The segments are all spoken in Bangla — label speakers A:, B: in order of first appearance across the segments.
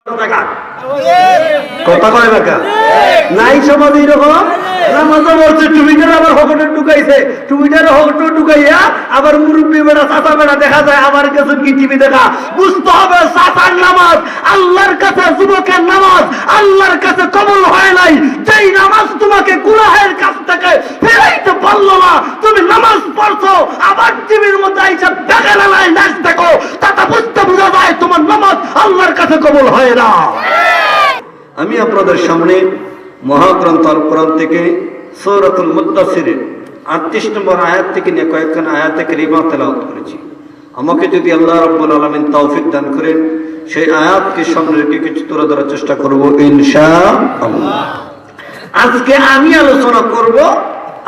A: কথা কয় বাঁকা নাই সমাজে এরকম নামাজও বলছে টুইটার আবার হকটে ঢুকাইছে টুইটারে হকটে ঢুকাইয়া আবার মুরব্বী বেড়া চাচা বেড়া দেখা যায় আমার কাছে কি টিভি দেখা বুঝতে হবে চাচার নামাজ আল্লাহর কাছে যুবকের নামাজ আল্লাহর কাছে কবুল হয় নাই যেই নামাজ তোমাকে গুনাহের কাছ থেকে ফেরাইতে পারলো না তুমি নামাজ পড়ছো আবার টিভির মধ্যে আইসা দেখা নাই নাচ দেখো তাতে বুঝতে বোঝা যায় তোমার নামাজ আল্লাহর কাছে কবুল হয় না। আমি আপনাদের সামনে মহাগ্রন্থ আল কোরআন থেকে সূরাতুল মুদ্দাসসিরের 38 নম্বর আয়াত থেকে নিয়ে কয়েকখানা আয়াতে কারিমা তেলাওয়াত করেছি। আমাকে যদি আল্লাহ রাব্বুল আলামিন তৌফিক দান করেন সেই আয়াতকে সামনে রেখে কিছু তুলে ধরার চেষ্টা করব ইনশাআল্লাহ। আজকে আমি আলোচনা করব,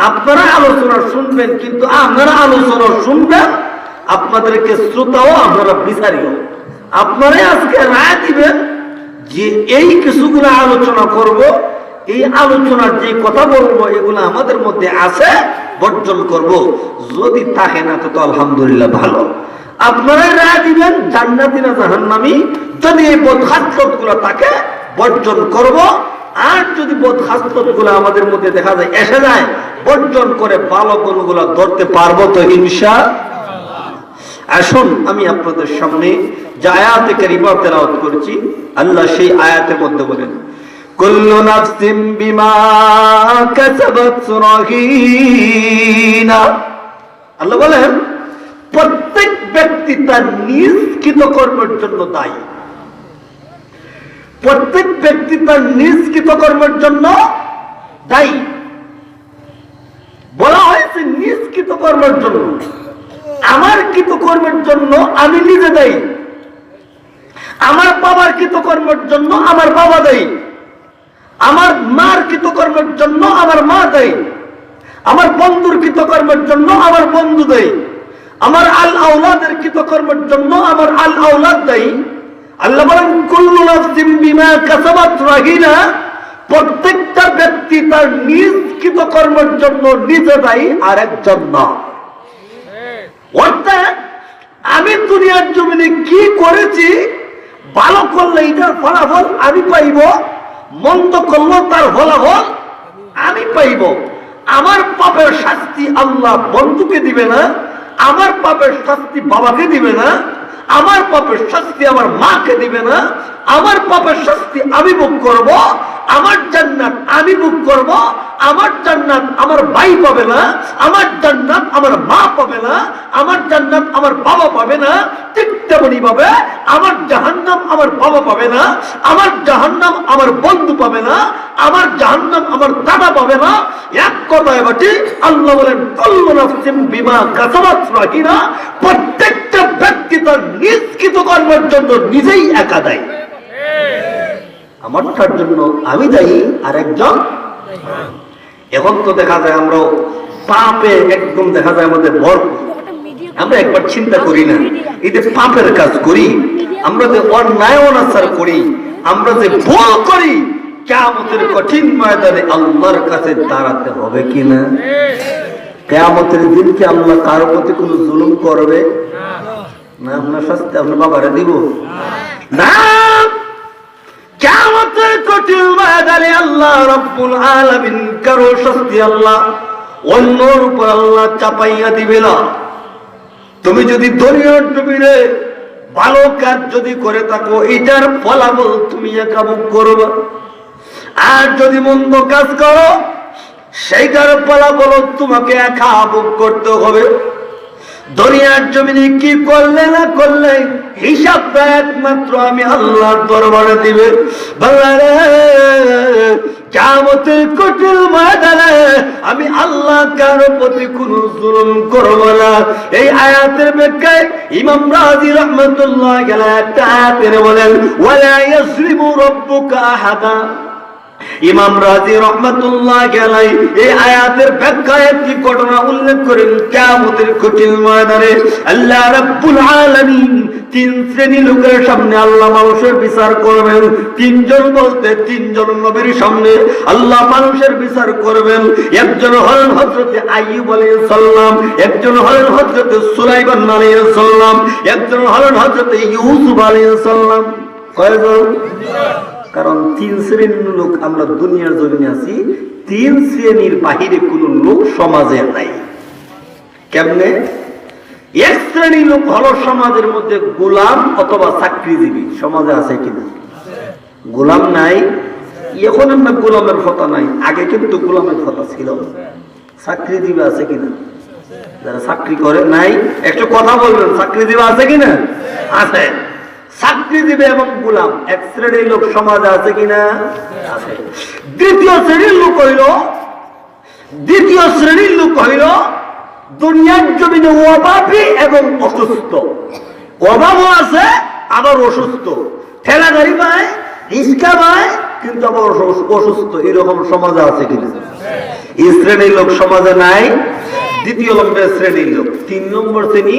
A: আপনারা আলোচনা শুনবেন, কিন্তু আপনারা আলোচনা শুনবেন আপনাদেরকে শ্রোতাও আপনারা বিচারিও, আপনারাই আজকে রায় দিবেন যে এই কিছুগুলো আলোচনা করব, এই আলোচনার যে কথা বলবো এগুলো আমাদের মধ্যে আছে বর্জন করব, যদি থাকে না তো আলহামদুলিল্লাহ ভালো। আপনারাই রায় দিবেন জান্নাতি না জাহান্নামী। যদি এই বদখাসলত গুলো থাকে বর্জন করব, আর যদি বদখাসলত গুলো আমাদের মধ্যে দেখা যায় এসে যায় বর্জন করে ভালো গুণগুলো ধরতে পারবো তো ইনশাআল্লাহ। আসুন আমি আপনাদের সামনে যে আয়াতে কারিমা তেলাওয়াত করেছি আল্লাহ সেই আয়াতের মধ্যে বলেন কুল্লু নাফসিন বিমা কাসাবাত রাহিনা। আল্লাহ বলেন প্রত্যেক ব্যক্তি তার নিজ কৃতকর্মের জন্য দায়ী। প্রত্যেক ব্যক্তি তার নিজ কৃতকর্মের জন্য দায়ী। বলা হয়েছে নিজ কৃতকর্মের জন্য। আমার কৃতকর্মের জন্য আমি নিজে দায়ী, আমার বাবার কৃতকর্মের জন্য আমার বাবা দায়ী, আমার মার কৃতকর্মের জন্য আমার মা দায়ী, আমার বন্ধুর কৃতকর্মের জন্য আমার বন্ধু দায়ী, আমার আল আওলাদের কৃতকর্মের জন্য আমার আল আওলাদ দায়ী। আল্লাহ বলেন কুল্লু নাফসিন বিমা কাসাবাত রাহিনা। প্রত্যেকটা ব্যক্তি তার নিজ কৃতকর্মের জন্য নিজে দায়ী, আর একজন না। অর্থাৎ আমি দুনিয়ার জমিনে কি করেছি, ভালো করলে এটার ফলাফল আমি পাইব, মন্দ করলে তার ফলাফল আমি পাইব। আমার পাপের শাস্তি আল্লাহ বন্ধুকে দিবে না, আমার পাপের শাস্তি বাবাকে দিবে না, আমার পাপের শাস্তি আমার মাকে দিবে না, আমার পাপের শাস্তি আমি ভোগ করব, আমার জান্নাত আমি ভোগ করব, আমার জান্নাত আমার ভাই পাবে না, আমার জান্নাত আমার মা পাবে না, আমার জান্নাত আমার বাবা পাবে না, ঠিক তেমনি ভাবে আমার জাহান্নাম আমার বাবা পাবে না, আমার জাহান্নাম আমার বন্ধু পাবে না, আমার জাহান্নাম আমার দাদা পাবে না। এক কথায় বাটি আল্লাহ বলেন কুল্লু নাফসিন বিমা কাসাবাত রাহিনা। প্রত্যেকটা ব্যক্তি তার নিজ কৃতকর্মের জন্য নিজেই একা দায়ী। আমারটার জন্য আমি দায়ী, আর একজন। এখন তো দেখা যায় আমরা পাপে একদম দেখা যায় আমাদের ভরপুর। আমরা একবার চিন্তা করি না এই যে পাপের কাজ করি, আমরা যে অন্যায় অনাচার করি, আমরা যে ভুল করি, কিয়ামতের কঠিন ময়দানে আল্লাহর কাছে দাঁড়াতে হবে কিনা? কিয়ামতের দিন কি আল্লাহ কারো প্রতি কোনো জুলুম করবে না? আপনার শাস্তি আপনার বাবারে দিব না। কিয়ামতের কঠিন ময়দানে আল্লাহ রাব্বুল আলামিন কারো শাস্তি আল্লাহ অন্যর উপর আল্লাহ চাপাইয়া দিবে না। তুমি যদি দুনিয়ার জমিনে ভালো কাজ যদি করে থাকো এটার ফলাফল তুমি একা ভোগ করবে, আর যদি মন্দ কাজ করো সেইটার ফলাফল তোমাকে একা ভোগ করতে হবে। দুনিয়ার জমিনে কি করলে না করলে হিসাবটা একমাত্র আমি আল্লাহর দরবারে দিবে। বাংলারে কিয়ামতের কঠিন ময়দানে আমি আল্লাহ কারো প্রতি কোনো জুলুম করব না। এই আয়াতের ব্যাখ্যায় ইমাম রাজি রাহমাতুল্লাহ আলাইহি একটা আয়াতে বলেন ওয়ালা ইয়াজলিমু রাব্বুকা আহাদা। ইমাম রাজি রাহমাতুল্লাহ আলাইহি এই আয়াতের ব্যাখ্যায় একটি ঘটনা উল্লেখ করেন। কিয়ামতের কঠিন ময়দানে আল্লাহ রাব্বুল আলামিন তিন শ্রেণী লোকের সামনে আল্লাহ মানুষের বিচার করবেন। তিনজন বলতে তিনজন নবীর সামনে আল্লাহ মানুষের বিচার করবেন। একজন হলেন হযরত আইয়ুব আলাইহিস সালাম, একজন হলেন হযরত সুলাইমান আলাইহিস সালাম, একজন হলেন হযরত ইউসুফ আলাইহিস সালাম। কয়জন? কারণ 3 শ্রেণীর লোক আমরা দুনিয়ার জমিনে আছি, 3 শ্রেণীর বাহিরে কোন লোক সমাজে নাই। কেমনে? 1 শ্রেণীর লোক হলো সমাজের মধ্যে গোলাম অথবা চাকরিজীবী। সমাজে আছে কিনা? গোলাম নাই। এখন আমরা গোলামের কথা নাই, আগে কিন্তু গোলামের কথা ছিল। চাকরিজীবী আছে কিনা? যারা চাকরি করে নাই, একটু কথা বলবেন। চাকরিজীবী আছে কিনা? আছে। চাকরিজীবী এবং গোলাম 1 শ্রেণীর লোক সমাজে আছে কিনা? আছে। দ্বিতীয় শ্রেণীর লোক হইল দুনিয়ার জমিনে অভাবী এবং অসুস্থ। অভাবও আছে আবার অসুস্থ, ঠেলা গাড়ি পায়, রিক্সা পায়, কিন্তু আবার অসুস্থ। এরকম সমাজে আছে কিনা? এই শ্রেণীর লোক সমাজে নাই। দ্বিতীয় নম্বর শ্রেণীর লোক। 3 নম্বর শ্রেণী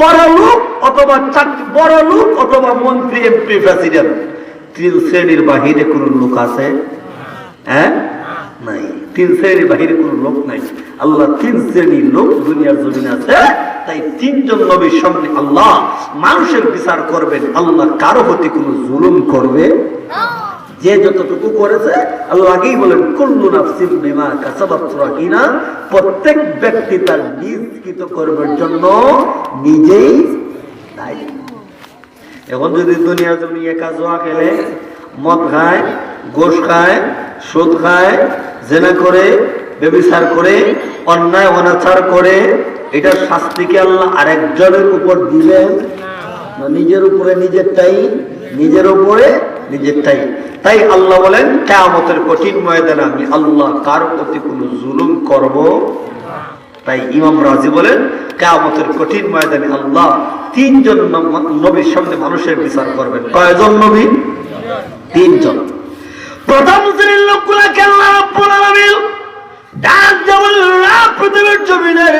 A: বড় লোক অথবা মন্ত্রী, এমপি, প্রেসিডেন্ট। 3 শ্রেণীর বাহিরে কোন লোক আছে? হ্যাঁ, নাই। 3 শ্রেণীর বাহিরে কোন লোক নাই। আল্লাহ 3 শ্রেণীর লোক দুনিয়ার জমিনে আছে। তাই 3 জন নবীর সামনে আল্লাহ মানুষের বিচার করবেন। আল্লাহ কারো প্রতি কোন জুলুম করবে না। যে যতটুকু করেছে আল্লাহ আগেই বলেন কুল্লু নাফসিন বিমা কাসাবাত রাহিনা, প্রত্যেক ব্যক্তি তার নিজ কৃত কর্মের জন্য নিজেই দায়ী। এখন যদি দুনিয়ার জমি একা জুয়া খেলে, মদ খায়, গোশ খায়, সুদ খায়, জেনা করে, ব্যভিচার করে, অন্যায় অনাচার করে, এটার শাস্তি কি আল্লাহ আরেকজনের উপর দিলেন? নিজের উপরে নিজের উপরে নিজেরটাই। তাই আল্লাহ বলেন কিয়ামতের কঠিন ময়দানে আমি আল্লাহ কারো প্রতি কোনো জুলুম করব। তাই ইমাম রাজি বলেন কিয়ামতের কঠিন ময়দানে আল্লাহ 3 জন নবীর সামনে মানুষের বিচার করবেন। কয়জন নবী? 3 জন। প্রথম শ্রেণীর লোকগুলোকে আল্লাহ রাব্বুল আলামিন ডাক দিয়ে বললেন, পৃথিবীর জমিনের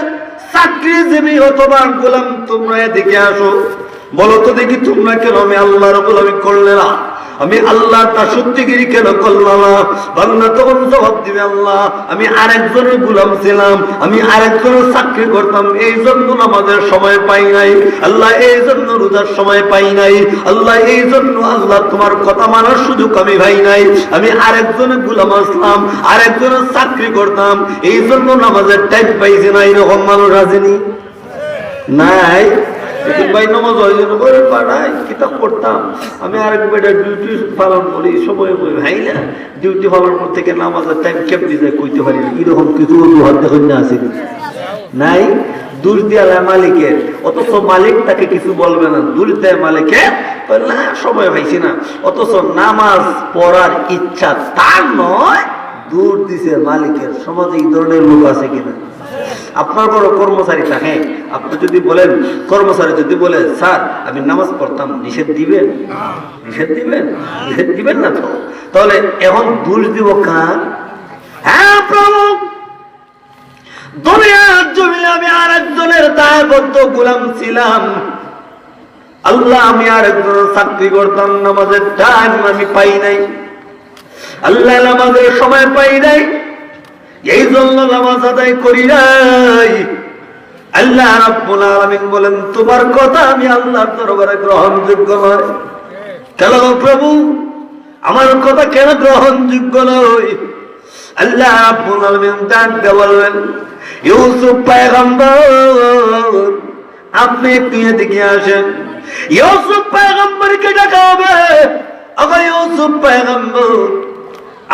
A: চাকরিজীবী অথবা গোলাম, তোমরা এদিকে আসো। বলো তো দেখি তোমরা কেন আমি আল্লাহর গোলামি করলে না? আমি আল্লাহ তার সত্যিগিরি কেন করলাম না? বান্দা তখন জবাব দিবে, আল্লাহ আমি আরেকজনের গোলাম ছিলাম, আমি আরেকজনের চাকরি করতাম, এই জন্য নামাজের সময় পাই নাই আল্লাহ, এই জন্য রোজার সময় পাই নাই আল্লাহ, এই জন্য আল্লাহ তোমার কথা মানার সুযোগ আমি ভাই নাই, আমি আরেকজনের গোলাম আসলাম, আরেকজনের চাকরি করতাম, এই জন্য নামাজের টাইম পাইছি না। এরকম মানুষ আসেনি? নাই। ভাই নামাজ করে পাঠাই, কিতাব পড়তাম, আমি আরেক বেটা ডিউটি পালন করি, সময় ভাই না ডিউটি পালন করতে গিয়ে নামাজের টাইম কেমনি যায় কইতে পারি না। এরকম কিছু অজুহাত দেখুন না আছে নাই? দোষ দেয়া মালিকের, অথচ মালিক তাকে কিছু বলবে না। দোষ দেয় মালিকের, না সময় পাইছি না, অথচ নামাজ পড়ার ইচ্ছা তার নয়, দূর দিছে মালিকের। সমাজে এই ধরনের লোক আছে কিনা? আপনার বড় কর্মচারী থাকে, আপনি যদি বলেন, কর্মচারী যদি বলে স্যার আমি নামাজ পড়তাম, নিষেধ দিবেন? নিষেধ দিবেন না তো। তাহলে এখন দোষ দিব কার? হ্যাঁ প্রভু, দুনিয়ার জমিনে আমি আরেকজনের দায়বদ্ধ গোলাম ছিলাম আল্লাহ, আমি আরেকজনের চাকরি করতাম, নামাজের টাইম আমি পাই নাই আল্লাহ, নামাজের সময় পাই নাই, এই জন্য নামাজ আদায় করি নাই। আল্লাহ রাব্বুল আলামিন বলেন তোমার কথা আমি আল্লাহর দরবারে গ্রহণযোগ্য নয়। কেন প্রভু আমার কথা কেন গ্রহণযোগ্য নয়? আল্লাহ রাব্বুল আলামিন ডাক দিয়ে বললেন, ইউসুফ পয়গম্বর আপনি একটু এদিকে আসেন। ইউসুফ পয়গম্বরকে ডাকা হবে, আগে ইউসুফ পয়গম্বর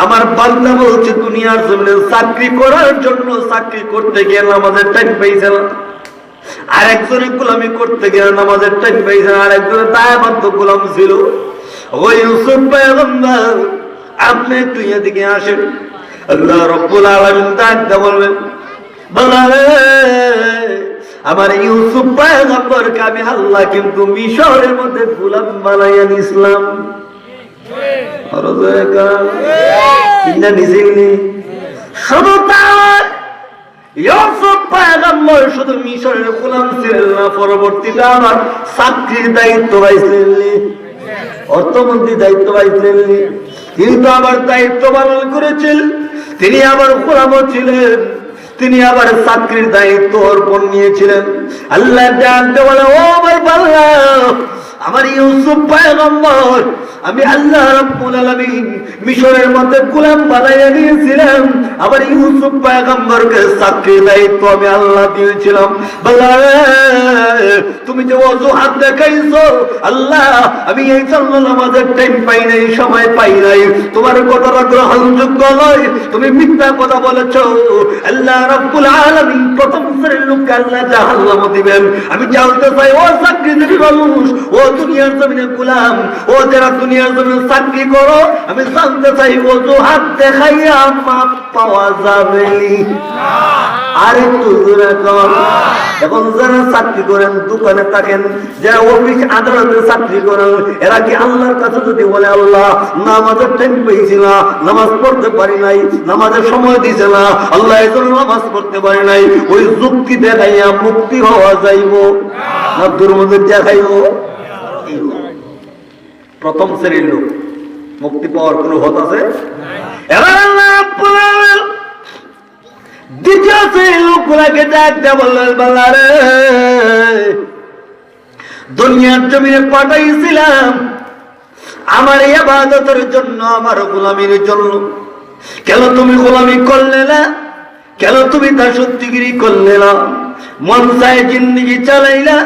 A: আমার বান্দা বলছে দুনিয়ার জমিনে চাকরি করার জন্য, চাকরি করতে গিয়ে নামাজের টাইম পাইছে না, আরেকজনের গোলামি করতে গিয়ে নামাজের টাইম পাইছে না, আরেকজনের দায়বদ্ধ গোলাম ছিল। ও ইউসুফ পয়গম্বর আপনি একটু এদিকে আসেন। আল্লাহ রাব্বুল আলামিন ডাক দিয়ে বলবেন, বাবারে আমার ইউসুফ পয়গম্বরকে আমি আল্লাহ কিন্তু মিশরের মধ্যে গোলাম বানাইয়া নিয়েছিলাম। শুধু তার ইউসুফ পয়গম্বর শুধু মিশরের গোলাম ছিলেন না, পরবর্তীতে আমার চাকরির দায়িত্ব পাইছিলেন, অর্থমন্ত্রী দায়িত্ব পাইছিলেন, তিনি তো আবার দায়িত্ব পালন করেছেন, তিনি আবার গোলামও ছিলেন, তিনি আবার চাকরির দায়িত্ব অর্পণ নিয়েছিলেন। আল্লাহ জানতে বলে, ও আমার বান্দা আমার ইউসুফ পয়গম্বর আমি আল্লাহ রাব্বুল আলামিন মিশরের মধ্যে গোলাম বানাইয়া দিয়েছিলাম। আবার ইউসুফ পয়গম্বরকে সাক্ষী দায়িত্ব আমি আল্লাহ দিয়েছিলাম। তুমি যে অজুহাত দেখাইছো আল্লাহ, আমি এই জন্য নামাজের টাইম পাই নাই, সময় পাই নাই, তোমার কথাটা গ্রহণযোগ্য নয়, তুমি মিথ্যা কথা বলেছো। আল্লাহ রাব্বুল আলামিন প্রথম শ্রেণীর লোককে আল্লাহ জাহান্নামে দিবেন। আমি জানতে চাই ও চাকরিজীবী মানুষ, ও দুনিয়ার জমিনে গোলাম, ও যারা দুনিয়ার জমিনে চাকরি করো, আমি জানতে চাই অজুহাত দেখাইয়া মাপ পাওয়া যাবে? আর একটু জোরে কর। এখন যারা চাকরি করেন, দোকানে থাকেন, যারা অফিস আদালতে চাকরি করেন, এরা কি আল্লাহর কাছে যদি বলে আল্লাহ নামাজের টাইম পেয়েছি না, নামাজ পড়তে পারি নাই, নামাজের সময় দিছে না, আল্লাহ এই জন্য নামাজ পড়তে পারি নাই, ওই যুক্তি দেখাইয়া মুক্তি হওয়া যাইব না দুর্মধ্যে দেখাইব? প্রথম শ্রেণীর লোক মুক্তি পাওয়ার কোন হত আছে? এবার আল্লাহ রাব্বুল আলামিন দ্বিতীয় শ্রেণীর লোকগুলাকে ডাক দেয়া বললেন, বাল্লারে দুনিয়ার জমিনে পাঠাইছিলাম আমার ইবাদতের জন্য, আমার গোলামির জন্য, কেন তুমি গোলামি করলে না? কেন তুমি দাসত্বগিরি করলে না? মন চায় জিন্দেগি চালাইলা?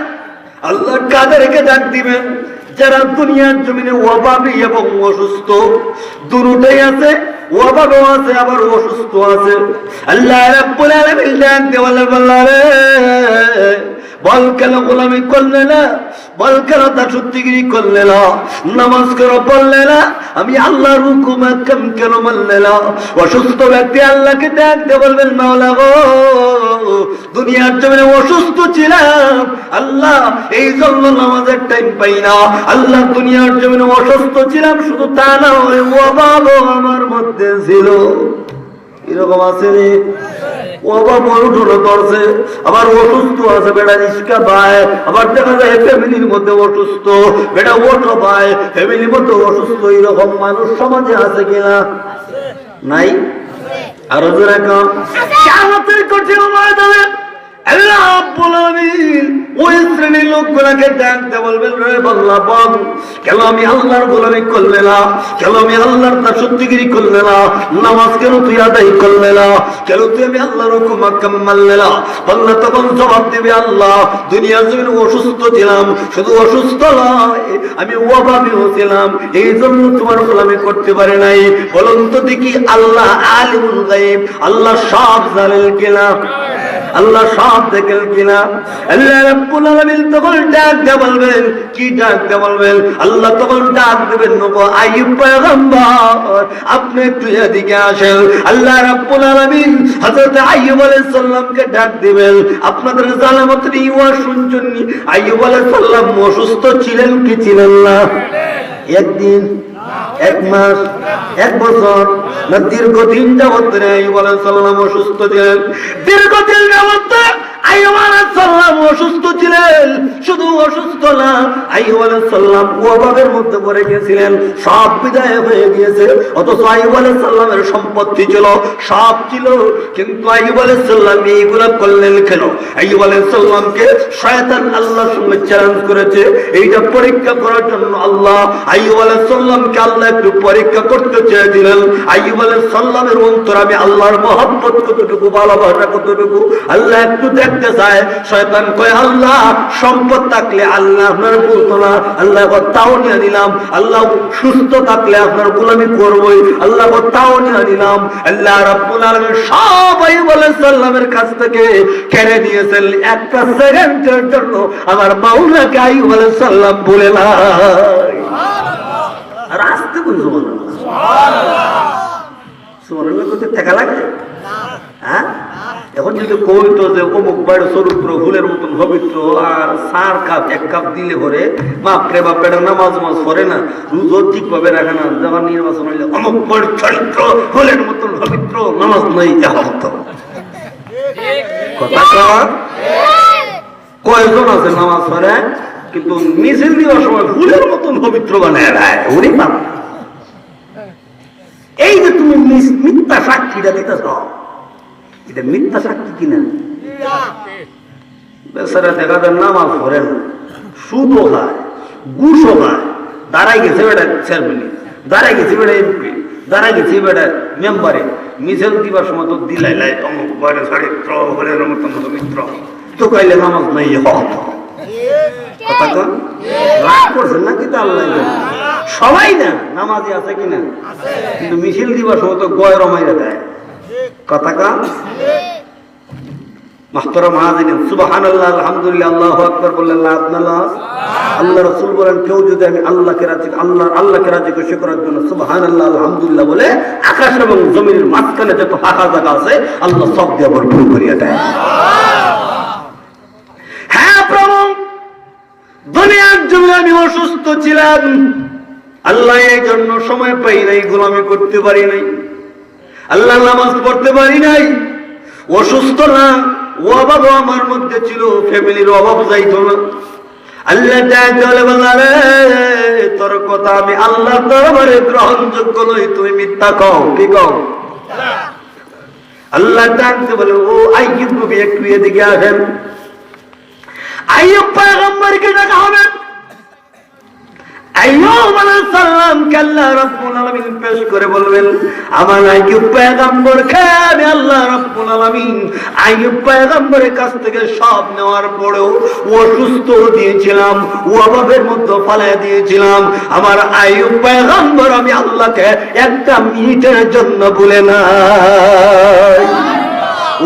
A: আল্লাহ কাদেরকে ডাক দিবেন? যারা দুনিয়ার জমিনে অভাবী এবং অসুস্থ, দুটোই আছে, অভাবও আছে আবার অসুস্থ আছে। আল্লাহ রাব্বুল আলামিন ডাক দিয়ে বলেন, বাল্লারে বল কেন গোলামি করলে না? বল কেন দাসত্বগিরি করলে না? নামাজ কেন পড়লে না? আমি আল্লাহর হুকুম কেন মানলে না? অসুস্থ ব্যক্তি আল্লাহকে ডাক দিয়ে বলবেন, মাওলা গো দুনিয়ার জমিনে অসুস্থ ছিলাম আল্লাহ, এই জন্য নামাজের টাইম পাই না। আল্লাহ দুনিয়ার জমিনে অসুস্থ ছিলাম, শুধু তা না, অভাবও আমার মধ্যে ছিল। এরকম আছে রে, অভাব উঠোনো ধরছে, আবার অসুস্থ আছে, বেটা রিস্কা ভাই, আবার দেখা যায় ফ্যামিলির মধ্যে অসুস্থ, বেটা ওঠো ভাই, ফ্যামিলির মধ্যে অসুস্থ। এরকম মানুষ সমাজে আছে কিনা? নাই? আরো জোরে কম। কিয়ামতের কঠিন ময়দানে আল্লাহ রাব্বুল আলামিন ওই শ্রেণীর লোকগুলোকে ডাক দিয়ে বলবেন, রে বান্দা বল কেন আমি আল্লাহর গোলামি করলে না? কেন আমি আল্লাহর দাসত্বগিরি করলে না? নামাজ কেন তুই আদায় করলে না? কেন তুই আমি আল্লাহর হুকুম মানলে না? বান্দা তখন জবাব দিবে, আল্লাহ দুনিয়ার জমিনে অসুস্থ ছিলাম, শুধু অসুস্থ নয় আমি অভাবীও ছিলাম, এই জন্য তোমার গোলামি করতে পারি নাই। বলুন তো দেখি আল্লাহ আলিমুল গায়ব, আল্লাহ সব জানেন কিনা? আল্লাহ সব দেখেন কিনা? আল্লাহ রাব্বুল আলামিন তখন ডাক দিয়ে বলবেন, কি ডাক দিয়ে বলবেন? আল্লাহ তখন ডাক দেবেন, নবী আইয়ুব পয়গম্বর আপনি একটু এদিকে আসেন। আল্লাহ রাব্বুল আলামিন হযরত আইয়ুব আলাইহিস সালামকে ডাক দিবেন, আপনাদের জালামতের ইওয়া শুনছেন? আইয়ুব আলাইহিস সালাম অসুস্থ ছিলেন কি ছিলেন না? একদিন, এক মাস, এক বছর না দীর্ঘদিন যাবত আইয়ুব আলাইহিস সালাম অসুস্থ ছিলেন? দীর্ঘদিন যাবত আইয়ুব আলাইহিস সালাম অসুস্থ ছিলেন। শুধু অসুস্থ না, আইয়ুব আলাইহিস সালাম অভাবের মধ্যে পড়ে গিয়েছিলেন, সব বিদায় হয়ে গিয়েছে। অথচ আইয়ুব আলাইহিস সালামের সম্পত্তি ছিল, সব ছিল, কিন্তু আইয়ুব আলাইহিস সালাম এইগুলা করলেন কেন? আইয়ুব আলাইহিস সালামকে শয়তান আল্লাহর সঙ্গে চ্যালেঞ্জ করেছে, এইটা পরীক্ষা করার জন্য আল্লাহ আইয়ুব আলাইহিস সালামকে আল্লাহ একটু পরীক্ষা করতে চেয়েছিলেন। আইয়ুব আলাইহিস সালামের অন্তরে আমি আল্লাহর মহব্বত কতটুকু, ভালোবাসা কতটুকু আল্লাহ একটু দেখতে চায়। শয়তান কয়, আল্লাহ সম্পদ থাকলে আল্লাহ আপনার বলতো না, আল্লাহ তাও নিয়ে নিলাম। আল্লাহ সুস্থ থাকলে আপনার গোলামি করবই, আল্লাহ তাও নিয়ে নিলাম। আল্লাহ রাব্বুল আলামিন সব আইয়ুব আলাইহিস সালামের কাছ থেকে কেড়ে নিয়েছেন। একটা সেকেন্ডের জন্য আমার মাওলাকে আইয়ুব আলাইহিস সালাম বলে না। আর আসতে কোন সুবহানাল্লাহ, সুবহানাল্লাহ করতে টাকা লাগে? হ্যাঁ, এখন যদি কইতো যে অমুক বাড়ি চরিত্র ফুলের মতন পবিত্র, আর সার কাপ এক কাপ দিলে পরে বাপরে বাপ এটা নামাজ মাজ পড়ে না, রোজও ঠিকভাবে রাখে না, যখন নির্বাচন হইলে অমুক বাড়ির চরিত্র ফুলের মতন পবিত্র, নামাজ নাই এখন তো কথা কয়জন আছে নামাজ পড়ে কিন্তু মিছিল দেওয়ার সময় ফুলের মতন পবিত্র বানায় রায়। ওরে বাপ, এই যে তুমি মিথ্যা সাক্ষীটা দিতেছ, এটা মিথ্যা সাক্ষী কিনা? বেচারা দেখা যায় নামাজ পড়ে না, সুদও খায়, ঘুষও খায়, দাঁড়াই গেছে বেটা চেয়ারম্যান, দাঁড়াই গেছে বেটা এমপি, দাঁড়াই গেছে বেটা মেম্বারে, মিছিল দিবার সময় তো দিলাই লাই অমুক বলে চরিত্র বলে মিত্র তো কইলে নামাজ নাই হত কথা কন রাগ করছেন নাকি তা আল্লাহ সবাই না নামাজি আছে কিনা, কিন্তু মিছিল দিবার সময় তো গয় রমাইরা দেয় কথা কন। মাহতারাম হাজিরিন, সুবহানাল্লাহ আলহামদুলিল্লাহ আল্লাহু আকবার বললেন না আপনারা? আল্লাহ রাসূল বলেন কেউ যদি আমি আল্লাহকে রাজি খুশি করার জন্য সুবহানাল্লাহ আলহামদুলিল্লাহ বলে আকাশ এবং জমিনের মাঝখানে যত ফাঁকা জায়গা আছে আল্লাহ সব দিয়ে ভরপুর করিয়া দেয়। হ্যাঁ প্রভু, দুনিয়ার জমিনে আমি অসুস্থ ছিলাম, আল্লাহ এই জন্য সময় পাই নাই, গোলামি করতে পারি নাই, আল্লাহ নামাজ পড়তে পারি নাই। অসুস্থ না, অভাবও আমার মধ্যে ছিল, ফ্যামিলির অভাব যাইতো না। আল্লাহ বলে তোর কথা আমি আল্লাহ দরবারে গ্রহণযোগ্য নই, তুমি মিথ্যা কও, কি কও? আল্লাহ ডাকতে বলে ও আইয়ুব নবী একটু এদিকে আসেন। আইয়ুব পয়গম্বরকে ডাকা হবে। আইয়ুব আলাইহিস সালামকে আল্লাহ রাব্বুল আলামিন পেশ করে বলবেন আমার আইয়ুব পয়গম্বরকে আমি আল্লাহ রাব্বুল আলামিন আইয়ুব পয়গম্বরের কাছ থেকে সব নেওয়ার পরেও অসুস্থ দিয়েছিলাম, অভাবের মধ্যে ফালায় দিয়েছিলাম। আমার আইয়ুব পয়গম্বর আমি আল্লাহকে একটা মিনিটের জন্য ভুলে নাই।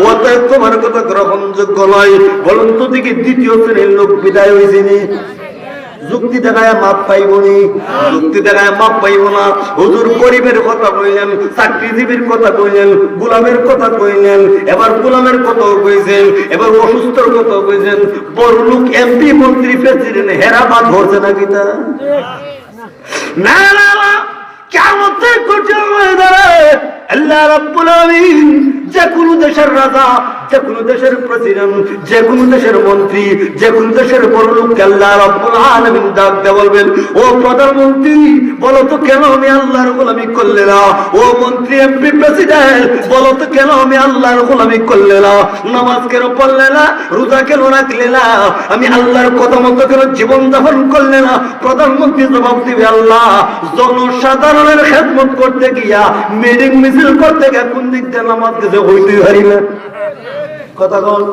A: ওটা তোমার কথা গ্রহণযোগ্য নয়। বলুন তো দেখি দ্বিতীয় শ্রেণীর লোক বিদায় হয়েছিনি? যুক্তি দেখায় মাপ পাইব নি? যুক্তি দেখায় মাপ পাইব না। হুজুর গরিবের কথা কইলেন, চাকরিজীবীর কথা কইলেন, গোলামের কথা কইলেন, এবার গোলামের কথাও কইছেন, এবার অসুস্থর কথাও কইছেন। বড় লোক এমপি মন্ত্রী প্রেসিডেন্ট হেরা বাদ ধরছে নাকি তা? না না না, কিয়ামতের কঠিন ময়দানে আল্লাহ রাব্বুল আলামিন যে কোনো দেশের রাজা, যে কোনো দেশের প্রেসিডেন্ট, যে কোনো দেশের মন্ত্রী, যে কোনো দেশের বড় লোককে আল্লাহ রাব্বুল আলামিন ডাক দিয়ে বলবেন ও প্রধানমন্ত্রী বলো তো কেন আমি আল্লাহর গোলামি করলে না? ও মন্ত্রী এমপি প্রেসিডেন্ট বলো তো কেন আমি আল্লাহর গোলামি করলে না? নামাজ কেন পড়লে না? রোজা কেন রাখলে না? আমি আল্লাহর কথা মতো কেন জীবন যাপন করলে না? প্রধানমন্ত্রী জবাব দিবে আল্লাহ জনসাধারণের খেদমত করতে গিয়া, মিটিং মিছিল করতে গিয়া কোন দিক দিয়ে নামাজ গেছে হইতেই পারি না। কথা বল,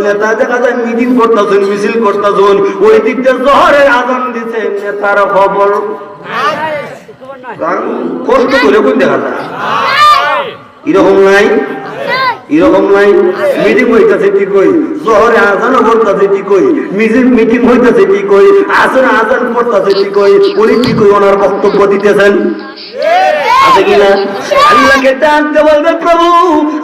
A: নেতা দেখা যায় মিটিং করতেছেন, মিছিল করতেছেন, ওই দিক দিয়ে জোহরের আজান দিচ্ছে, নেতার খবর কষ্ট করে কোন দেখা যায়? এরকম নাই, এরকম নাই। মিটিং হইতেছে ঠিক হই, জোহরে আজানও করতেছে ঠিক হই, মিটিং হইতেছে ঠিক হই, আসরে আজান করতেছে ঠিক হই, উনি ঠিক হই ওনার বক্তব্য দিতেছেন আছে কিনা? আল্লাহকে ডাকতে বলবে প্রভু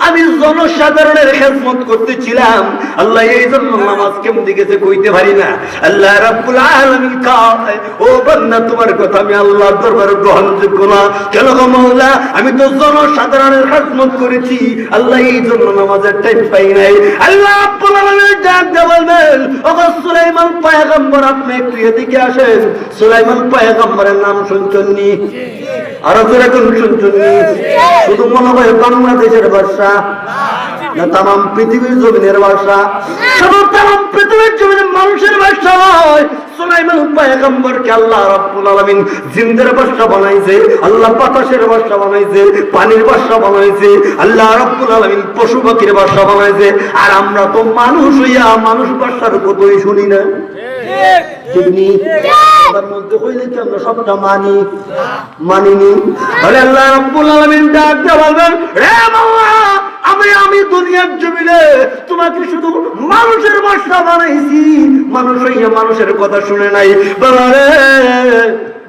A: আমি জনসাধারণের খেদমত করতেছিলাম, আল্লাহ এই জন্য নামাজ কেমন দিকেছে কইতে পারি না। আল্লাহ রাব্বুল আলামিন কয় ও বান্দা তোমার কথা আমি আল্লাহর দরবারে গ্রহণযোগ্য না। কেন গো মাওলা? আমি তো জনসাধারণের খেদমত করেছি, আল্লাহ এই জন্য নামাজের টাইম পাই নাই। আল্লাহ রাব্বুল আলামিন ডাকতে বলবেন ও সুলাইমান পয়গম্বর আপনি একটু এদিকে আসেন। সুলাইমান পয়গম্বরের নাম শুনছেননি? আরো জোরে কোন শুনছেননি? শুধু মনে হয় বাংলাদেশের ভাষা না তাম পৃথিবীর জমিনের ভাষা? শুধু তাম পৃথিবীর জমিনের মানুষের ভাষা নয়। সুলাইমান পয়গম্বরকে আল্লাহ রাব্বুল আলামিন জিন্দের ভাষা বানাইছে, আল্লাহ বাতাসের ভাষা বানাইছে, পানির ভাষা বানাইছে, আল্লাহ রাব্বুল আলামিন পশু পাখির ভাষা বানাইছে। আর আমরা তো মানুষ হইয়া মানুষ ভাষার কথাই শুনি না। তার মধ্যে হইলে কি আমরা সবটা মানিনি? বলে আল্লাহ রাব্বুল আলামিন ডাক দিয়ে বলবেন রে মাওলা আমি দুনিয়ার জমিনে তোমাকে শুধু মানুষের ভাষা বানাইছি, মানুষ হইয়া মানুষের কথা শুনে নাই। বাবা রে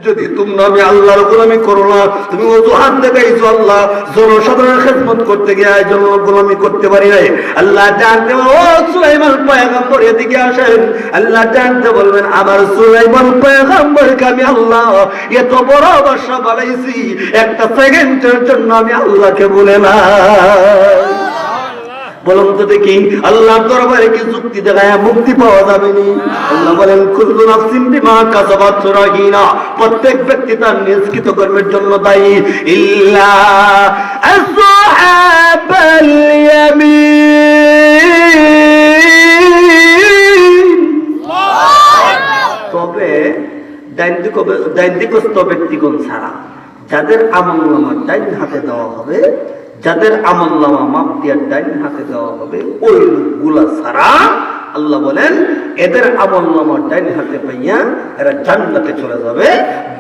A: যদি তোমরা আমি আল্লাহর গোলামি করো না, তুমি অজুহাত দেখাইছো আল্লাহ জনসাধারণের খেদমত করতে গিয়ে এই জন্য গোলামি করতে পারি নাই। আল্লাহ জানতে ও সুলাইমান পয়গম্বর এদিকে আসেন। আল্লাহ জানতে বলবেন আমার সুলাইমান পয়গম্বরকে আমি আল্লাহ এত বড় ভাষা বানাইছি, একটা সেকেন্ডের জন্য আমি আল্লাহকে বলে না। বলুন তো দেখি আল্লাহর দরবারে কি যুক্তি দেখায় মুক্তি পাওয়া যাবে নি? আল্লাহ বলেন কুল্লু নাফসিন বিমা কাসাবাত রাহিনা, প্রত্যেক ব্যক্তি তার নিজ কর্মের জন্য দায়ী ইল্লা আসহাবাল ইয়ামিন। তবে ডাইন দিকস্থ ব্যক্তিগণ ছাড়া যাদের আমলনামা ডাইন হাতে দেওয়া হবে, যাদের আমলনামা মাপ দিয়ে ডাইন হাতে দেওয়া হবে, ওই লোকগুলা ছাড়া আল্লাহ বলেন এদের আমলনামা ডাইন হাতে পাইয়া এরা জান্নাতে চলে যাবে,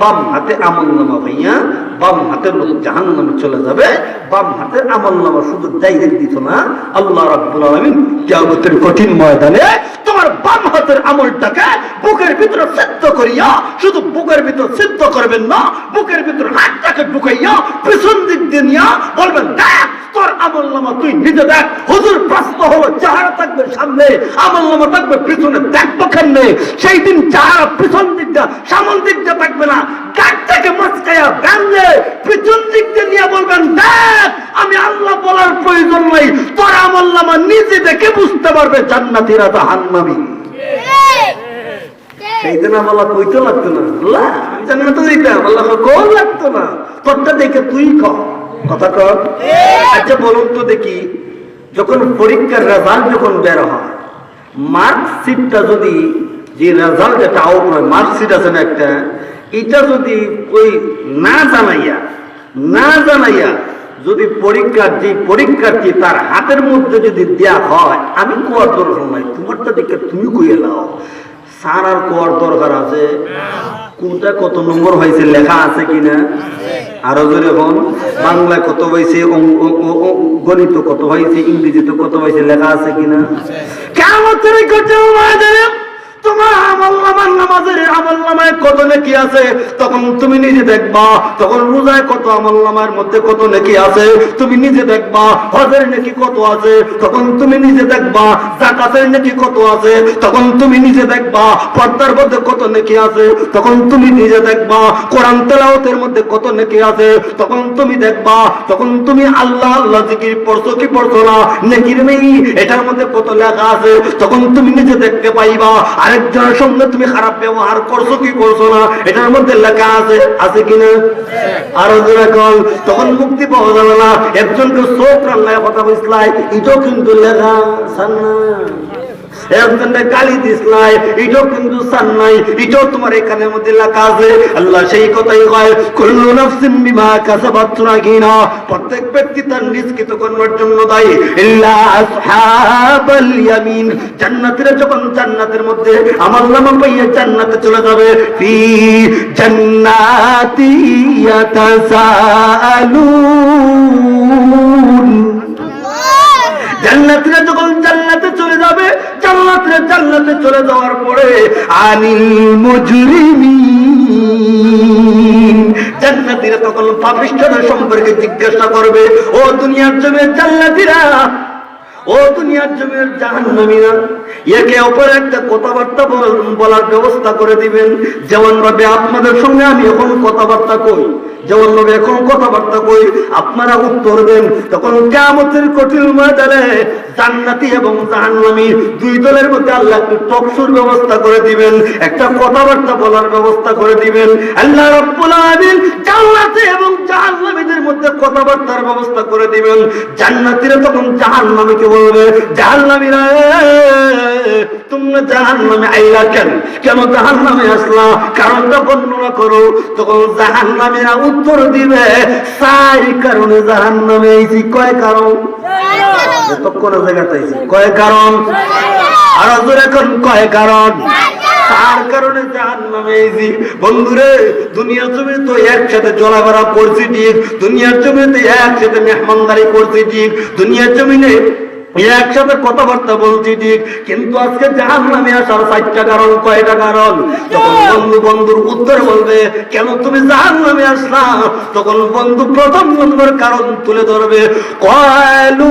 A: বাম হাতে আমলনামা পাইয়া বাম হাতের লোক জাহান্নামে চলে যাবে। বাম হাতের আমলনামা শুধু ডাইরেক্ট দিত না, আল্লাহ রাব্বুল আলামিন কিয়ামতের কঠিন ময়দানে তোমার বাম হাতের আমলটাকে বুকের ভিতরে সিদ্ধ করিয়া, শুধু বুকের ভিতর সিদ্ধ করবেন না, বুকের ভিতর হাতটাকে ঢুকাইয়া পিছন দিক দিয়ে নিয়া বলবেন দেখ তোর আমলনামা তুই নিজে দেখ। হুজুর প্রশ্ন হলো চেহারা থাকবে সামনে, আমলনামা থাকবে পিছনে, দেখবো কেমনে? সেই দিন চেহারা পিছন দিকটা সামন দিকটা থাকবে না, গাড়টাকে মচকাইয়া ব্যাঙ্গে পিছন দিক দিয়ে নিয়ে বলবেন দেখ আমি আল্লাহ বলার প্রয়োজন নাই, তোর আমলনামা নিজে দেখে বুঝতে পারবে জান্নাতীরা জাহান্নামী। সেই দিন আল্লাহ কইতে লাগতো না, আল্লাহ জান্নাতে দিতাম, আল্লাহ কোন লাগতো না, তোরটা দেখে তুই কর কথা কর। আচ্ছা বলুন তো দেখি, যখন পরীক্ষার রেজাল্ট যখন বের হয়, মার্কশিটটা যদি যে রেজাল্ট একটা আউট হয়, মার্কশিট আছে না একটা, এটা যদি ওই না জানাইয়া যদি পরীক্ষার্থী তার হাতের মধ্যে যদি দেয়া হয়, আমি কোয়ার দরকার নাই, তোমারটা দেখে তুমি কইয়ে নাও। স্যার আর কোয়ার দরকার আছে? কোনটা কত নম্বর হয়েছে লেখা আছে কিনা? আরো জোরে বল, বাংলায় কত হয়েছে, গণিত কত হয়েছে, ইংরেজিতে কত হয়েছে লেখা আছে কিনা? কেমন তোমার আমলনামার নামাজের আমলনামায় কত নেকি আছে তখন তুমি নিজে দেখবা, তখন রোজায় কত আমলনামার মধ্যে কত নেকি আছে তুমি নিজে দেখবা, হজের নেকি কত আছে তখন তুমি নিজে দেখবা, যাকাতের নেকি কত আছে তখন তুমি নিজে দেখবা, পর্দার মধ্যে কত নেকি আছে তখন তুমি নিজে দেখবা, কোরআন তেলাওয়াতের মধ্যে কত নেকি আছে তখন তুমি দেখবা, তখন তুমি আল্লাহ আল্লাহ জিকির পড়ছো কি পড়ছো না, নেকির নেই এটার মধ্যে কত লেখা আছে তখন তুমি নিজে দেখতে পাইবা। আরেকজনের সঙ্গে তুমি খারাপ ব্যবহার করছো কি করছো না এটার মধ্যে লেখা আছে কিনা? আরো যেরকম তখন মুক্তি পাওয়া যাবে না। একজনকে চোখ রান্নায় কথা বলছিলাই, এটাও কিন্তু লেখা সান্না, একজনকে গালি দিসলাই, এটাও কিন্তু সান্নাই, এটাও তোমার এখানের মধ্যে লেখা আছে। আল্লাহ সেই কথাই কয় কুল্লু নাফসিন বিমা কাসাবাত রাহিনা, প্রত্যেক ব্যক্তি তার নিষ্কৃত কর্মের জন্য দায়ী, ইল্লা আসহাবাল ইয়ামিন। জান্নাতীরা যখন জান্নাতের মধ্যে আমলনামা পাইয়া জান্নাতে চলে যাবে, ফি জান্নাতি ইয়াতাসাআলুন। জান্নাতীরা যখন জান্নাতে চলে যাবে, জান্নাতে চলে যাওয়ার পরে আনিল মুজরিমিন, জান্নাতীরা তখন পাপিষ্ঠদের সম্পর্কে জিজ্ঞাসা করবে, ও দুনিয়ার জমির জান্নাতীরা, ও দুনিয়ার জমির জাহান্নামীরা, একে অপরের একটা কথাবার্তা বলার ব্যবস্থা করে দিবেন, যেমন ভাবে আপনাদের সঙ্গে আমি এখন কথাবার্তা কই, যেমন ভাবে এখন কথাবার্তা কই আপনারা উত্তর দেন। তখন কিয়ামতের কঠিন ময়দানে জান্নাতি এবং জাহান্নামী দুই দলের মধ্যে আল্লাহ একটু টকশোর ব্যবস্থা করে দিবেন, একটা কথাবার্তা বলার ব্যবস্থা করে দিবেন। আল্লাহ রাব্বুল আলামিন জান্নাতি এবং জাহান্নামীদের মধ্যে কথাবার্তার ব্যবস্থা করে দিবেন। জান্নাতীরা তখন জাহান্নামীকে বলবে, জাহান্নামীরা তোমরা জাহান্নামে আইলা কেন, কেন জাহান্নামে আসলা, কারণটা বর্ণনা করো। তখন জাহান্নামীরা উত্তর দিবে, চার কারণে জাহান্নামে আইছি। কয় কারণ? কোন জায়গাতে আইছি? কয় কারণ? আর এখন কয় কারণ? তার কারণে জাহান্নামে আইছি। বন্ধুরে, দুনিয়ার জমিনে তো একসাথে চলাফেরা করছি ঠিক, দুনিয়ার জমিনে একসাথে মেহমানদারি করছি ঠিক, দুনিয়ার জমিনে একসাথে কথাবার্তা বলছি ঠিক, কিন্তু আজকে জাহান্নামে আসার 4টা কারণ। কয়টা কারণ? তখন বন্ধুর উত্তর বলবে, কেন তুমি জাহান্নামে আসলা? তখন বন্ধু প্রথম নম্বর কারণ তুলে ধরবে, ক্বালু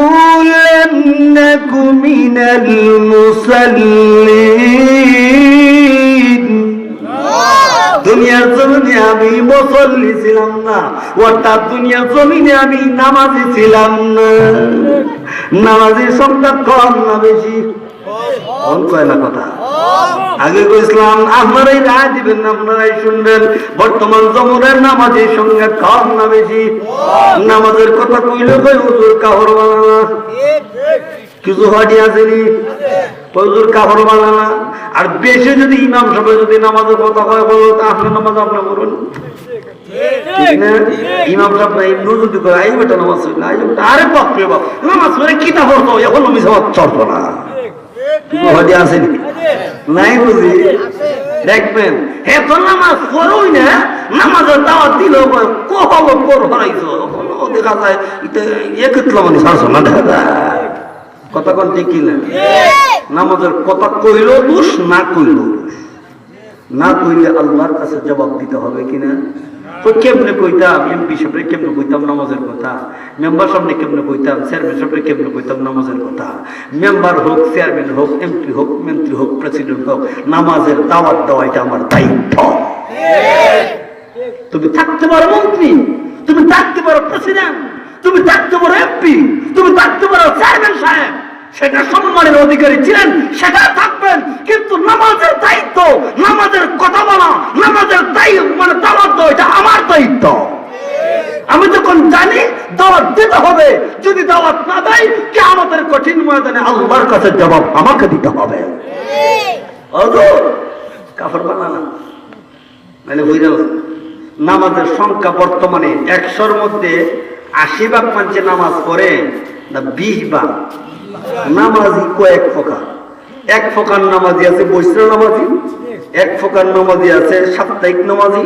A: লাম নাকু মিনাল মুসাল্লিন। দুনিয়ার জমিনে আমি মুসল্লি ছিলাম না, অর্থাৎ দুনিয়ার জমিনে আমি নামাজি ছিলাম না। নামাজের সংখ্যা কম না বেশি? কয় না কথা আগে কইছিলাম, আপনারাই রায় দিবেন না, আপনারাই শুনবেন। বর্তমান জমানার নামাজের সংখ্যা কম না বেশি? নামাজের কথা কইলে কই হুজুর কাহর বানানা, কিছু হাডি আসেনি হুজুর কাপড় বানানা আর বেশি যদি ইমাম সাহেব যদি নামাজের কথা কয় বলো তা আপনার নামাজ আপনি করুন ঠিক না ইমাম সাহেব না ইমনু যদি করে আই বেটা নামাজ না আরে বাপ রে বাপ নামাজ পড়ে কি তা পড়তো এখন আমি সব চলতো না কিছু হাডি আসেনি নাই বুঝি দেখবেন হে তো নামাজ পড়োই না নামাজের দাওয়াত দিল কখন পড় হারাইছো দেখা যায় এটা একত্র মানে শাসন না দেখা যায় কথা কোন ঠিক কিনা নামাজের কথা কইল দোষ না কইল না কইলে আল্লাহর কাছে জবাব দিতে হবে কিনা তো কেমনে কইতাম এমপি সাহেবরে কেমনে কইতাম নামাজের কথা মেম্বার সামনে কেমনে কইতাম চেয়ারম্যান সাহেবরে কেমনে কইতাম নামাজের কথা মেম্বার হোক চেয়ারম্যান হোক এমপি হোক মন্ত্রী হোক প্রেসিডেন্ট হোক নামাজের দাওয়াত দেওয়া এটা আমার দায়িত্ব তুমি থাকতে পারো মন্ত্রী তুমি থাকতে পারো প্রেসিডেন্ট তুমি থাকতে পারো এমপি তুমি থাকতে পারো চেয়ারম্যান সাহেব সেটা সম্মানের অধিকারী ছিলেন সেটা থাকবেন কিন্তু নামাজের দায়িত্ব নামাজের কথা বলা নামাজের দায়িত্ব মানে দাওয়াত দেওয়া এটা আমার দায়িত্ব আমি যখন জানি দাওয়াত দিতে হবে যদি দাওয়াত না দেয় কে আমাদের কঠিন ময়দানে আল্লাহর কাছে জবাব আমাকে দিতে হবে কাপড় বানানা মানে বুঝে নামাজের সংখ্যা বর্তমানে 100-র মধ্যে 80 ভাগ মানুষ নামাজ পড়ে না 20 ভাগ নামাজি কয়েক প্রকার এক প্রকার নামাজি আছে বৈষ্ণব নামাজি এক প্রকার নামাজি আছে সাপ্তাহিক নামাজি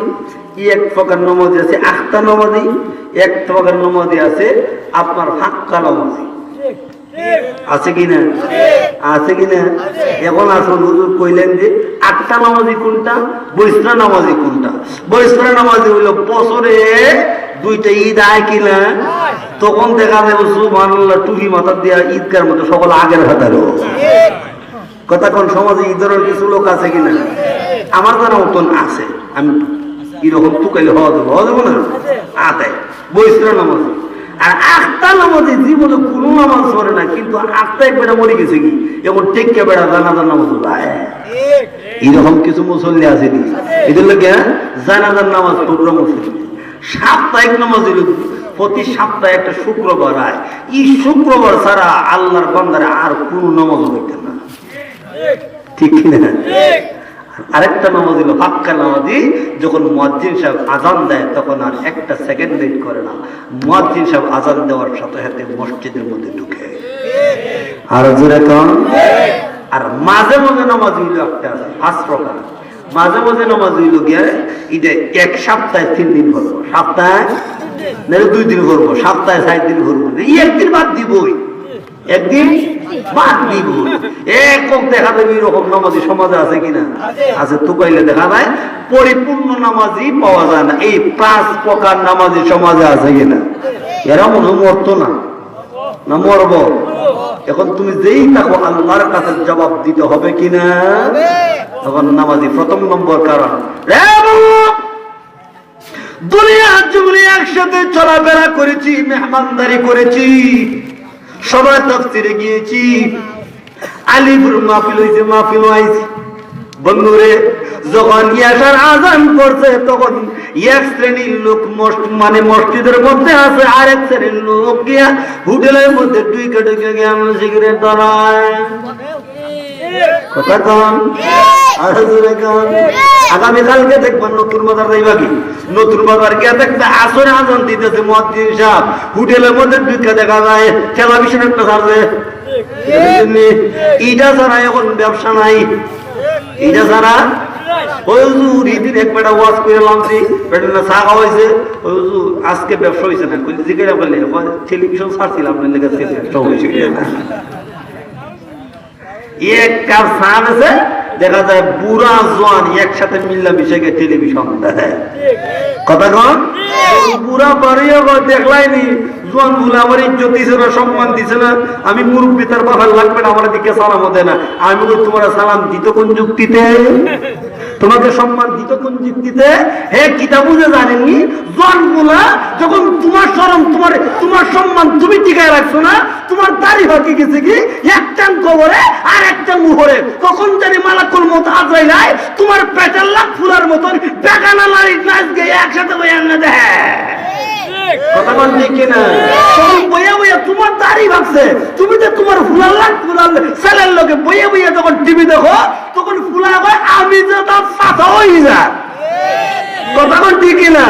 A: এক প্রকার নামাজি আছে আখতা নামাজি এক প্রকার নামাজি আছে আপনার হাক্কা নামাজি আছে কিনা আছে কিনা এখন আসুন হুজুর কইলেন যে 8টা নামাজি কোনটা বৈষ্ণব নামাজি কোনটা বৈষ্ণব নামাজি হইল বছরে 2টা ঈদ আয় কিনা তখন দেখা যাবে সুবহানাল্লাহ টুপি মাথা দিয়া ঈদগার মতো সকল আগের হাতারো কথা কোন সমাজে ঈদের কিছু লোক আছে কিনা আমার জানা মতন আছে আমি এরকম টুকাইলে হওয়া যাবো না আতে বৈষ্ণব নামাজি আর আখতা নামাজি জীবনে কোনো নামাজ পড়ে না কিন্তু আখতা একবার মরে গেছে কি এখন টেক্কা বেড়া জানাজার নামাজ যায় এরকম কিছু মুসল্লি আছে কি এদের লোকে জানাজার নামাজ প্রোগ্রাম মুসল্লি সাপ্তাহিক নামাজ প্রতি সপ্তাহে একটা শুক্রবার হয় এই শুক্রবার ছাড়া আল্লাহর বান্দারে আর কোন নামাজ হইতে না ঠিক কিনা আরেকটা নামাজ হলো হাক্কা নামাজি যখন মুয়াজ্জিন সাহেব আযান দেয় তখন আর একটা সেকেন্ড লেট করে না মুয়াজ্জিন সাহেব আযান দেওয়ার সাথে সাথে মসজিদের মধ্যে ঢুকে আর জোরে কোন আর মাঝে মাঝে নামাজ হইলো একটা আছে 5 প্রকার মাঝে মাঝে নামাজ হইল গিয়ে এটা এক সপ্তাহে 3 দিন করবো সপ্তাহে 2 দিন করবো সপ্তাহে 4 দিন করবো একদিন বাদ দিবই একদিন বাদ দিব একক দেখা যাবে এরকম নামাজি সমাজে আছে কিনা আছে তো কইলে দেখা যায় পরিপূর্ণ নামাজি পাওয়া যায় না এই 5 প্রকার নামাজি সমাজে আছে কিনা এরা মনে মরতো না না মরব এখন তুমি যেই থাকো আল্লাহর কাছে জবাব দিতে হবে কিনা তখন নামাজি প্রথম নম্বর কারণ দুনিয়া জুড়ে একসাথে চলাফেরা করেছি মেহমানদারি করেছি সবাই তাফসিরে গিয়েছি আলিপুর মাহফিল হইছে মাহফিল হইছে বন্ধুরে যখন ইয়াশার আযান করছে তখন এক শ্রেণীর লোক মানে মসজিদের মধ্যে আছে আরেক শ্রেণীর লোক গিয়া হোটেলের মধ্যে ঢুকে গিয়ে সিগারেট ধরায় কথা কন আর জোরে কন আগামীকালকে দেখবেন নতুন বাজার যাইবা কি নতুন বাজার গিয়া দেখবে আসরে আযান দিতেছে মুয়াজ্জিন সাহেব হোটেলের মধ্যে ঢুকে দেখা যায় টেলিভিশন একটা ছাড়ছে এটা ছাড়া এখন ব্যবসা নাই এটা ছাড়া হুজুর এদিন এক বেটা ওয়াজ করে লামছি বেটা না চা খাওয়াইছে হুজুর আজকে ব্যবসা হয়েছে না কইলে জিজ্ঞাসা করলে টেলিভিশন ছাড়ছিলাম আপনার লেগে ব্যবসা হয়েছে এক কাপ চা আছে দেখা যায় বুড়া জোয়ান একসাথে মিল্লা মিশে গিয়ে টেলিভিশন দেখে কথা কন বুড়া বাড়িও দেখলাইনি জোয়ান গুলো আমার ইজ্জত দিছে না সম্মান দিছে না আমি মুরব্বী তার বাবার লাগবে না আমার দিকে সালাম দেয় না আমি বলি তোমার সালাম দিত কোন যুক্তিতে তোমাকে সম্মান দিত কোন যুক্তিতে হে কিতাব বুঝে জানেননি জোয়ান গুলা যখন তোমার শরম তোমার সম্মান তুমি টিকায় রাখছো না তোমার দাড়ি হকে গেছে কি একটা কবরে আর একটা মুহরে কখন জানি মালাকুল মউত আজরাইল আয় তোমার পেটের লাখ ফুলার মতন বেগানা লাড়ি নাচ গিয়ে একসাথে বইয়া না দেয় কথা বলতে কিনা তখন বইয়া বইয়া তোমার বাড়ি ভাবছে তুমি তো তোমার ফুলাল্লা ছেলের লোকে বইয়ে বইয়ে যখন টিভি দেখো তখন ফুলা হয় আমি যে তার চাচা হয়ে যা কথা কোন ঠিক না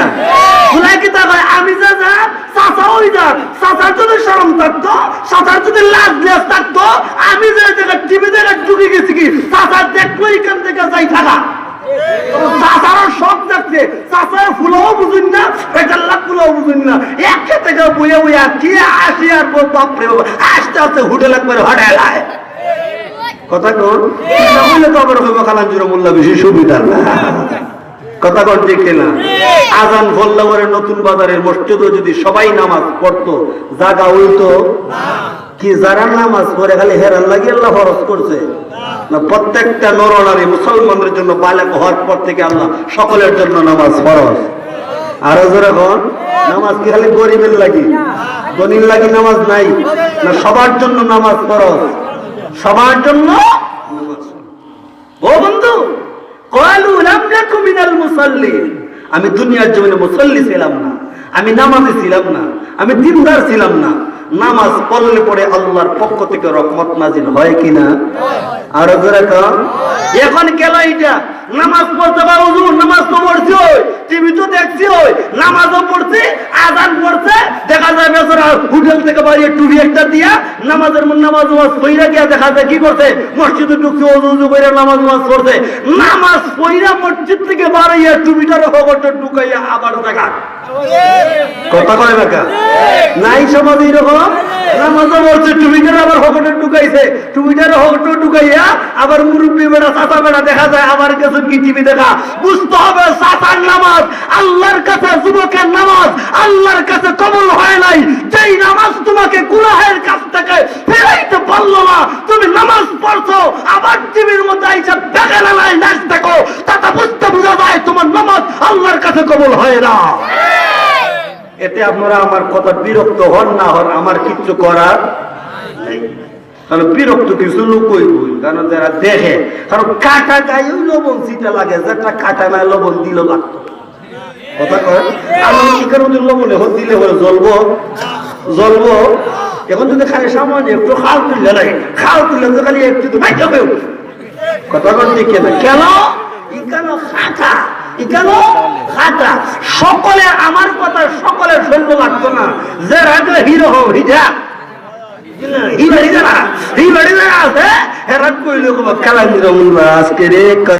A: ফুলাই কি তা আমি যা যা চাচা হয়ে যা চাচার যদি শরম থাকতো চাচার যদি লাজ লেজ থাকতো আমি যে জায়গায় টিভি দেখে ঢুকে গেছি কি চাচার দেখলো এখান থেকে যাই থাকা চাচারও সব দেখছে চাচার ফুলও বুঝুন না পেটার লাখ ফুলও বুঝুন না একটা থেকে বইয়া বইয়া কি আসি আর বাপরে আসতে আসতে হোটেল একবারে হটায় কথা কোন বললে তো আবার হইব খালাঞ্জুর মোল্লা বেশি সুবিধা না কথা কোন ঠিক না আজান বললে পরে নতুন বাজারের মসজিদে যদি সবাই নামাজ পড়তো জায়গা হইতো কি যারা নামাজ পড়ে খালি হেরান লাগিয়ে আল্লাহ ফরজ করছে না প্রত্যেকটা নরনারী মুসলমানদের জন্য বালেক হওয়ার পর থেকে আল্লাহ সকলের জন্য নামাজ ফরজ আরো যখন নামাজ কি খালি গরিবের লাগি ধনীর লাগি নামাজ নাই না সবার জন্য নামাজ ফরজ সবার জন্য ও বন্ধু ক্বালু লাম নাকু মিনাল মুসাল্লিন আমি দুনিয়ার জমিনে মুসল্লি ছিলাম না আমি নামাজি ছিলাম না আমি দিনদার ছিলাম না নামাজ পড়লে পরে আল্লাহর পক্ষ থেকে রহমত নাজিল হয় কিনা আর এখন কেন এটা নামাজ পড়তে পারো হুজুর নামাজ তো পড়ছি ওই টিভি তো দেখছি ওই নামাজও পড়ছি আজান পড়ছে দেখা যায় বেচারা হোটেল থেকে বাইরে টুপি একটা দিয়া নামাজের নামাজ পইরা গিয়া দেখা যায় কি করছে মসজিদে ঢুকছে ওযু করে নামাজ পড়ছে নামাজ পইরা মসজিদ থেকে বাড়াইয়া টুপিটার হগটা ঢুকাইয়া আবার দেখা কথা কয় বাকা নাই সমাজ এরকম নামাজও পড়ছে টুপিটার আবার হগটা ঢুকাইছে টুপিটার হগটা ঢুকাইয়া আবার মুরব্বী বেড়া চাচা বেড়া দেখা যায় আবার কিছু কি টিভি দেখা বুঝতে হবে চাচার নামাজ আল্লাহর কাছে যুবকের নামাজ আল্লাহর কাছে কবুল হয় নাই যেই নামাজ তোমাকে গুনাহের কাছ থেকে ফেরাইতে পারলো না তুমি নামাজ পড়ছো আবার টিভির মধ্যে আইসা দেখে না নাই নাচ দেখো তাতে বুঝতে বোঝা যায় তোমার নামাজ আল্লাহর কাছে কবুল হয় না এতে আপনারা আমার কথা বিরক্ত হন না হন আমার কিচ্ছু করার নেই কারণ বিরক্ত কিছু লোকই বই কারণ যারা দেখে কারণ কাটা গায়েও লবণ সিটা লাগে যেটা কাটা নাই লবণ দিল লাগতো কথা কয় আমার শিকার মধ্যে লবণ এখন দিলে হলে জ্বলবো এখন যদি খালি সামান্য একটু খাল তুললে লাগে খাল তুললে তো খালি একটু তো বাইক হবে কথা কয় ঠিক না কেন ইকানো খাটা ইকানো খাটা সকলে আমার কথা সকলের শুনবো লাগতো না যে রাজা হিরো হোক হিজা হি বাড়ি যারা আছে হেরাত কইলো খেলা আজকে রে